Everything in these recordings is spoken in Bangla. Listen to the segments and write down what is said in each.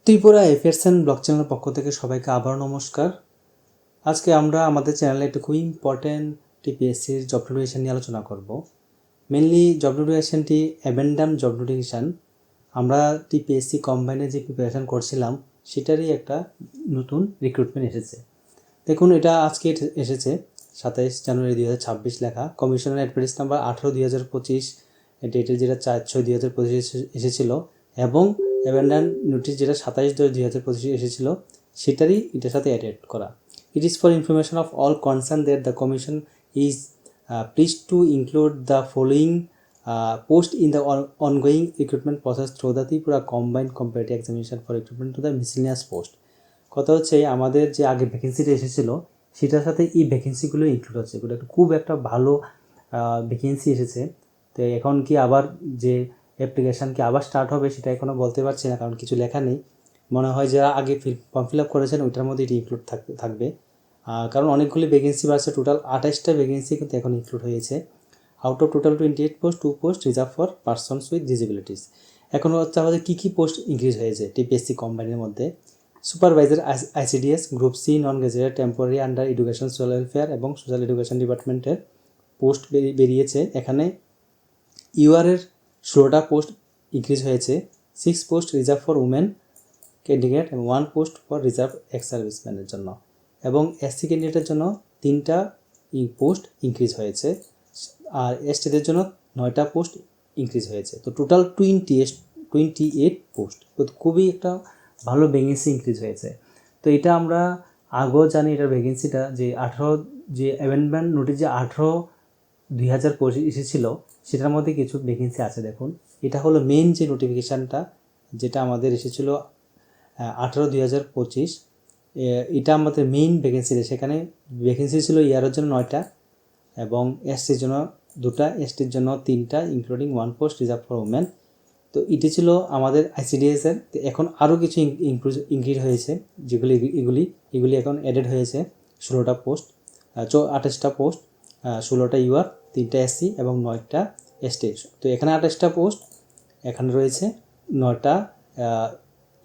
ত্রিপুরা এফএসএন ব্লক চ্যানেলের পক্ষ থেকে সবাইকে আবার নমস্কার। আজকে আমরা আমাদের চ্যানেলে একটা খুব ইম্পর্টেন্ট টিপিএসসির জব নোটিফিকেশন নিয়ে আলোচনা করব। মেনলি জব নোটিফিকেশনটি অ্যাবেন্ডাম জব নোটিফিকেশান। আমরা টিপিএসসি কম্বাইনে যে প্রিপারেশান করছিলাম সেটারই একটা নতুন রিক্রুটমেন্ট এসেছে। দেখুন, এটা আজকে এসেছে 27 জানুয়ারি 2026 লেখা। কমিশনের অ্যাডভার্টাইজ নাম্বার 18/2025 ডেটের যেটা 4/6/2025 এসেছিলো এবং অ্যাবেন্ডান নোটিশ যেটা 27/10/2025 এসেছিল সেটারই এটার সাথে অ্যাডেড করা। It is for information of all concern that the commission is pleased two include the following post in the ongoing recruitment process through the Tripura combined comparative examination for recruitment to the miscellaneous post. কথা হচ্ছে আমাদের যে আগে ভ্যাকেন্সিটা এসেছিলো সেটার সাথে এই ভ্যাকেন্সিগুলো ইনক্লুড হচ্ছে। এগুলো খুব একটা ভালো ভ্যাকেন্সি এসেছে। তো এখন কি আবার যে অ্যাপ্লিকেশান কি আবার স্টার্ট হবে সেটা এখনও বলতে পারছি না, কারণ কিছু লেখা নেই। মনে হয় যারা আগে ফর্ম ফিল আপ করেছেন ওইটার মধ্যে এটি ইনক্লুড থাকবে, কারণ অনেকগুলি ভ্যাকেন্সি বাড়ছে। টোটাল 28টা ভ্যাকেন্সি কিন্তু এখন ইনক্লুড হয়েছে। Out of total 28 post 2 post reserve for persons with disabilities. এখন হচ্ছে আমাদের কী পোস্ট ইনক্রিজ হয়েছে টিপিএসসি কম্বাইনের মধ্যে। Supervisor ICDS, group C, non graduate, temporary under education, social welfare এবং সোশ্যাল এডুকেশন ডিপার্টমেন্টের পোস্ট বেরিয়েছে। এখানে ইউআরের 16টা পোস্ট ইনক্রিজ হয়েছে। 6 post reserve for women candidate এবং 1 পোস্ট ফর রিজার্ভ এক্স সার্ভিসম্যানের জন্য, এবং এসসি ক্যান্ডিডেটের জন্য 3টা পোস্ট ইনক্রিজ হয়েছে, আর এসটিদের জন্য 9টা পোস্ট ইনক্রিজ হয়েছে। তো টোটাল 28 পোস্ট। তো খুবই একটা ভালো ভ্যাকেন্সি ইনক্রিজ হয়েছে। তো এটা আমরা আগেও জানি এটার ভ্যাকেন্সিটা যে 18 যে অ্যামেন্ডমেন্ট নোটিশ যে 18/2025 এসেছিল সেটার মধ্যে কিছু ভ্যাকেন্সি আছে। দেখুন, এটা হলো মেন যে নোটিফিকেশানটা যেটা আমাদের এসেছিলো 18/2025। এটা আমাদের মেইন ভ্যাকেন্সি। সেখানে ভ্যাকেন্সি ছিল ইয়ারের জন্য 9টা এবং এসটির জন্য 2টা, এসটির জন্য 3টা including 1 post reserve for women. তো এটি ছিল আমাদের আইসিডিএসের। তো এখন আরও কিছু ইনক্রিজ হয়েছে, যেগুলি এগুলি এখন অ্যাডেড হয়েছে। 16টা পোস্ট, 28টা পোস্ট, 16টা ইউআর, 3টা এসসি এবং 9টা এসটি। তো এখানে 28টা পোস্ট, এখানে রয়েছে 9টা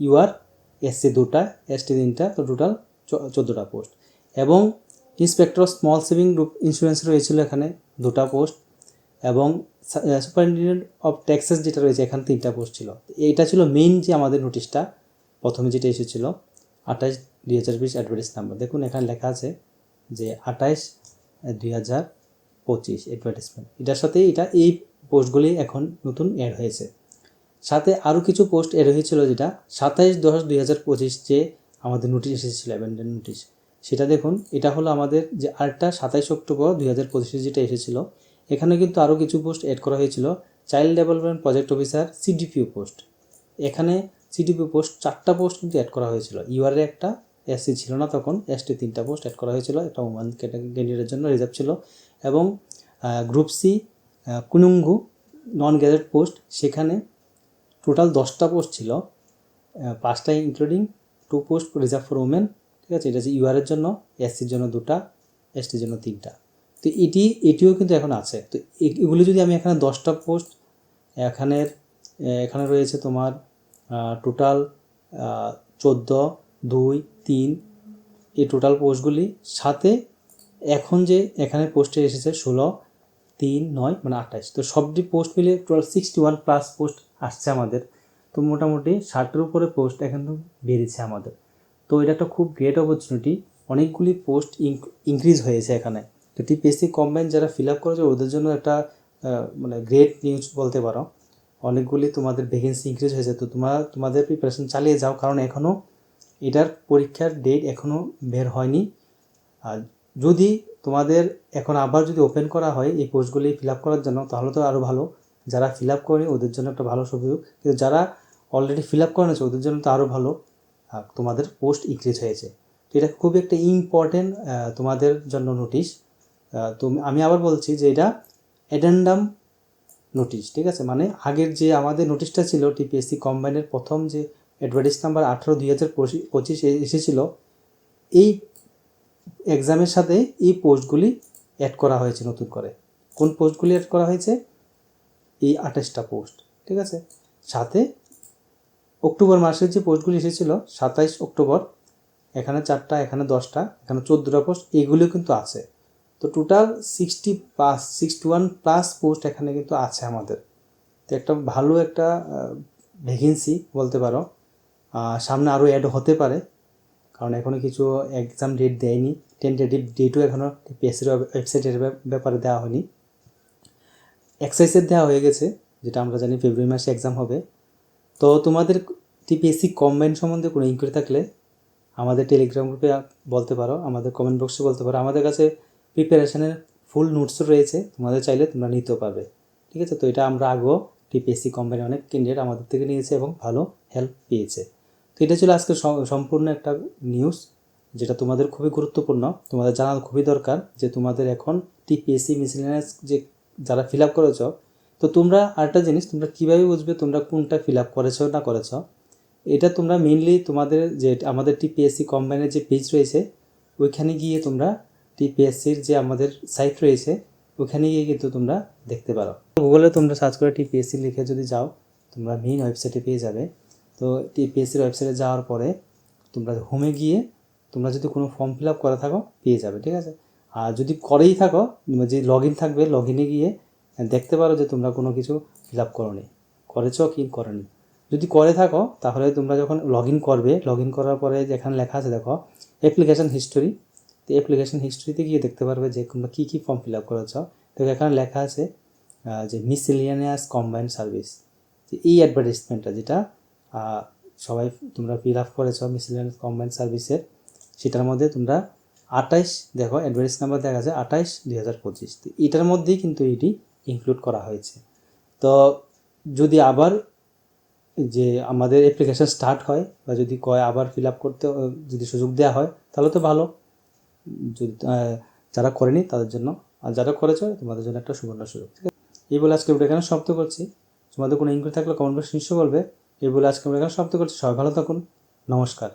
ইউআর, এসসি 2টা, এসটি 3টা, তো টোটাল 14টা পোস্ট। এবং inspector small saving group insurance রয়েছিল এখানে 2টা পোস্ট, এবং সুপারিনটেন্ডেন্ট অফ ট্যাক্সেস যেটা রয়েছে এখানে 3টা পোস্ট ছিল। এইটা ছিল মেইন যে আমাদের নোটিশটা প্রথমে যেটা এসেছিলো 28/2020 অ্যাডভার্টাইজ নাম্বার। দেখুন এখানে লেখা আছে যে 28/2025 অ্যাডভার্টাইজমেন্ট। এটার সাথে এই পোস্টগুলি এখন নতুন অ্যাড হয়েছে। সাথে আরও কিছু পোস্ট অ্যাড হয়েছিল, যেটা 27/10/2025 যে আমাদের নোটিশ এসেছিলো অ্যাবেন্ডেন্ট নোটিশ, সেটা দেখুন। এটা হলো আমাদের যে আরেকটা 27 অক্টোবর 2025 যেটা এসেছিলো। এখানে কিন্তু আরও কিছু পোস্ট অ্যাড করা হয়েছিল। Child development project officer, CDPO post. এখানে সিডিপিও পোস্ট 4টা পোস্ট কিন্তু অ্যাড করা হয়েছিল। ইউআরে একটা, এসসি ছিল না তখন, এসটি 3টা পোস্ট অ্যাড করা হয়েছিল। একটা ওমান ক্যান্ডিডেটের জন্য রিজার্ভ ছিল। এবং গ্রুপ সি কুনুঙ্গু নন গ্যাজেট পোস্ট, সেখানে টোটাল 10টা পোস্ট ছিল, 5টা including 2 post reserve for women. ঠিক আছে, এটা হচ্ছে ইউআরের জন্য, এসসির জন্য 2টা, এসটির জন্য 3টা। তো এটিও কিন্তু এখন আছে। তো এগুলি যদি আমি এখানে 10টা পোস্ট এখানে রয়েছে তোমার টোটাল 14, 2, 3 এই টোটাল পোস্টগুলি, সাথে এখন যে এখানে পোস্টে এসেছে 16, 3, 9 মানে 28। তো সবটি পোস্ট মিলে টোটাল 61 প্লাস পোস্ট আসছে আমাদের। তো মোটামুটি 60-এর উপরে পোস্ট এখন তো বেরিয়েছে আমাদের। তো এটা একটা খুব গ্রেট অপরচুনিটি। অনেকগুলি পোস্ট ইনক্রিজ হয়েছে এখানে। তো টিপিএসসি কম্বাইন যারা ফিল আপ করেছে ওদের জন্য একটা মানে গ্রেট নিউজ বলতে পারো। অনেকগুলি তোমাদের ভ্যাকেন্সি ইনক্রিজ হয়েছে। তো তোমাদের প্রিপারেশন চালিয়ে যাও, কারণ এখনও এটার পরীক্ষার ডেট এখনও বের হয়নি। আর যদি তোমাদের এখন আবার যদি ওপেন করা হয় এই পোস্টগুলি ফিল আপ করার জন্য, তাহলে তো আরও ভালো। যারা ফিল আপ করেনি ওদের জন্য একটা ভালো সুযোগ, কিন্তু যারা অলরেডি ফিল আপ করে নিয়েছে ওদের জন্য তো আরও ভালো, তোমাদের পোস্ট ইনক্রিজ হয়েছে। তো এটা খুবই একটা ইম্পর্টেন্ট তোমাদের জন্য নোটিশ। তো আমি আবার বলছি যে এটা অ্যাডেন্ডাম নোটিশ, ঠিক আছে। মানে আগের যে আমাদের নোটিশটা ছিল টিপিএসসি কম্বাইনের প্রথম যে অ্যাডভার্টাইজ নাম্বার 18/2025 এসেছিল, এই এক্সামের সাথে এই পোস্টগুলি অ্যাড করা হয়েছে নতুন করে। কোন পোস্টগুলি অ্যাড করা হয়েছে? এই 28টা পোস্ট, ঠিক আছে। সাথে অক্টোবর মাসের যে পোস্টগুলি এসেছিল 27 অক্টোবর, এখানে 4টা, এখানে 10টা, এখানে 14টা পোস্ট, এগুলিও কিন্তু আছে। তো টোটাল 61+ পোস্ট এখানে কিন্তু আছে আমাদের। তো একটা ভালো একটা ভ্যাকেন্সি বলতে পারো। সামনে আরও অ্যাড হতে পারে, কারণ এখনও কিছু এক্সাম ডেট দেয়নি, টেন্টেটিভ ডেটও এখনও টিপিএসসির ওয়েবসাইটের ব্যাপারে দেওয়া হয়নি। এক্সাইজের দেওয়া হয়ে গেছে, যেটা আমরা জানি ফেব্রুয়ারি মাসে এক্সাম হবে। তো তোমাদের টিপিএসসি কম্বাইন সম্বন্ধে কোনো ইনকোয়ারি থাকলে আমাদের টেলিগ্রাম গ্রুপে বলতে পারো, আমাদের কমেন্ট বক্সে বলতে পারো। আমাদের কাছে প্রিপারেশনের ফুল নোটসও রয়েছে, তোমাদের চাইলে তোমরা নিতেও পারবে, ঠিক আছে। তো এটা আমরা আগেও টিপিএসসি কম্বাইনে অনেক ক্যান্ডিডেট আমাদের থেকে নিয়েছে এবং ভালো হেল্প পেয়েছে। তো এটা ছিল আজকে সম্পূর্ণ একটা নিউজ, যেটা তোমাদের খুবই গুরুত্বপূর্ণ, তোমাদের জানা খুবই দরকার যে তোমাদের এখন টিপিএসসি মিসেলেনিয়াস যে যারা ফিল আপ করেছ, তো তোমরা আরেকটা জিনিস, তোমরা কীভাবে বুঝবে তোমরা কোনটা ফিল আপ করেছো না করেছো, এটা তোমরা মেইনলি তোমাদের যে আমাদের টিপিএসসি কম্বাইনের যে পেজ রয়েছে ওইখানে গিয়ে তোমরা টিপিএসসির যে আমাদের সাইট রয়েছে ওখানে গিয়ে কিন্তু তোমরা দেখতে পারো। গুগলে তোমরা সার্চ করে টিপিএসসি লিখে যদি যাও, তোমরা মেইন ওয়েবসাইটে পেয়ে যাবে। তো টিপিএসসির ওয়েবসাইটে যাওয়ার পরে তোমরা হোমে গিয়ে তোমরা যদি কোনো ফর্ম ফিল আপ করে থাকো পেয়ে যাবে, ঠিক আছে। আর যদি করেই থাকো, যে লগ ইন থাকবে, লগ ইনে গিয়ে দেখতে পারো যে তোমরা কোনো কিছু ফিল আপ করোনি, করেছো কি করোনি। যদি করে থাকো তাহলে তোমরা যখন লগ ইন করবে, লগ ইন করার পরে যেখানে লেখা আছে দেখো অ্যাপ্লিকেশান হিস্টোরি, তো অ্যাপ্লিকেশান হিস্টোরিতে গিয়ে দেখতে পারবে যে তোমরা কী কী ফর্ম ফিল আপ করেছো। তো এখানে লেখা আছে যে মিসেলিনিয়াস কম্বাইন্ড সার্ভিস, যে এই অ্যাডভার্টাইজমেন্টটা যেটা সবাই তোমরা ফিল আপ করেছো মিসেলিনিয়াস কম্বাইন্ড সার্ভিসের, সেটার মধ্যে তোমরা 28 দেখো অ্যাডভার্টাইজ নাম্বার দেখা আছে 28/2025, তো এটার মধ্যেই কিন্তু এটি ইনক্লুড করা হয়েছে। তো যদি আবার যে আমাদের অ্যাপ্লিকেশান স্টার্ট হয় বা যদি কয় আবার ফিল আপ করতে যদি সুযোগ দেওয়া হয় তাহলে তো ভালো, যদি যারা করেনি তাদের জন্য, আর যারা করেছে তোমাদের জন্য একটা সুবর্ণ সুযোগ। ঠিক আছে, এই বলে আজকে আমরা এখানে সমাপ্ত করছি। তোমাদের কোনো ইনকোয়ারি থাকলে কমেন্ট বক্সে নিশ্চয়ই বলবে। এই বলে আজকে আমরা এখানে সমাপ্ত করছি। সবাই ভালো থাকুন, নমস্কার।